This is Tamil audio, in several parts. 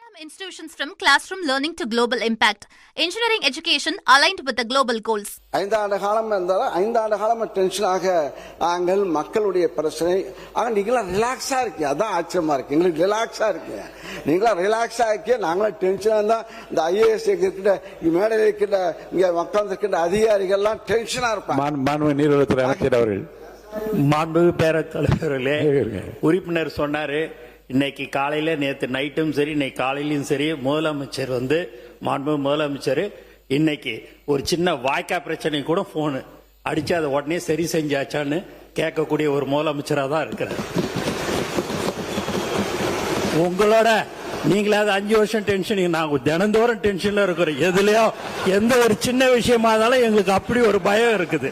Institutions from classroom learning to global impact. Engineering education aligned with the global goals. 5 ஆண்டு காலம் இருந்தாலும் 5 ஆண்டு காலம் டென்ஷனாக நாங்கள் மக்களுடைய பிரச்சனை நீங்களா ரிலாக்ஸா இருக்கீங்க. அதான் ஆச்சரியமா இருக்கு. எங்களுக்கு ரிலாக்ஸா இருக்கு. நீங்களா ரிலாக்ஸா இருக்கீங்க. நாங்களும் டென்ஷனா இருந்தா இந்த ஐஏஎஸ் இருக்கிட்ட மேடையில் இருக்கின்ற இங்க உட்கார்ந்து இருக்கின்ற அதிகாரிகள் எல்லாம் டென்ஷனா இருப்பாங்க. மாண்பு நீர்வளத்துறை அமைச்சர் அவர்கள். மாண்பு பேரத்தலைவர்களே, உறுப்பினர் சொன்னாரு இன்னைக்கு காலையில நேற்று நைட்டும் சரி இன்னைக்கு காலையிலும் சரி முதலமைச்சர் மாண்பு முதலமைச்சர் இன்னைக்கு ஒரு சின்ன வாய்க்கா பிரச்சனை கூட போன் அடிச்சு அதை உடனே சரி செஞ்சாச்சான்னு கேட்கக்கூடிய ஒரு முதலமைச்சராக தான் இருக்கிறார். உங்களோட நீங்களாவது 5 வருஷம் டென்ஷன், நாங்க தினந்தோறும் டென்ஷன்ல இருக்கிறோம். எதுலயோ எந்த ஒரு சின்ன விஷயமா இருந்தாலும் எங்களுக்கு அப்படி ஒரு பயம் இருக்குது.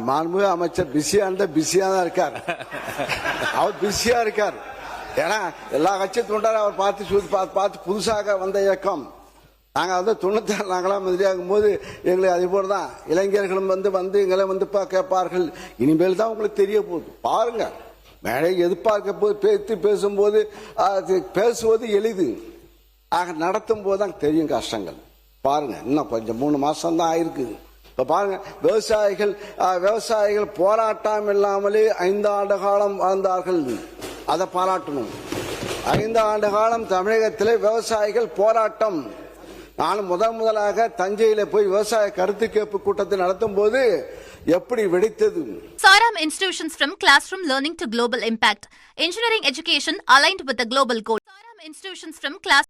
மாண்பு அமைச்சர் பிஸியா தான் இருக்கார். அவர் பிஸியா இருக்கார். ஏன்னா எல்லா கட்சி தொண்டரும் அவர் பார்த்து புதுசாக வந்த இயக்கம். நாங்க 96 நாங்களாம் மந்திரியாகும் போது எங்களுக்கு அதே போலதான் இளைஞர்களும் வந்து எங்களை கேட்பார்கள். இனிமேல் தான் உங்களுக்கு தெரிய போகுது. பாருங்க, மேடை எதிர்பார்க்க போது பேசும்போது பேசுவது எளிது, நடத்தும் போது தான் தெரியும் கஷ்டங்கள். பாருங்க, இன்னும் கொஞ்சம் 3 மாசம் தான் ஆயிருக்கு. பாருங்க, விவசாயிகள் போராட்டம் இல்லாமலே 5 ஆண்டு காலம் வாழ்ந்தார்கள். அதை பாராட்டணும். 5 ஆண்டு காலம் தமிழகத்திலே விவசாயிகள் போராட்டம். நான் முதலாக தஞ்சையில போய் விவசாய கருத்து கேட்பு கூட்டத்தை நடத்தும் போது எப்படி வெடித்தது. Saram institutions from classroom learning to global impact. Engineering education aligned with the global goals. Saram institutions from class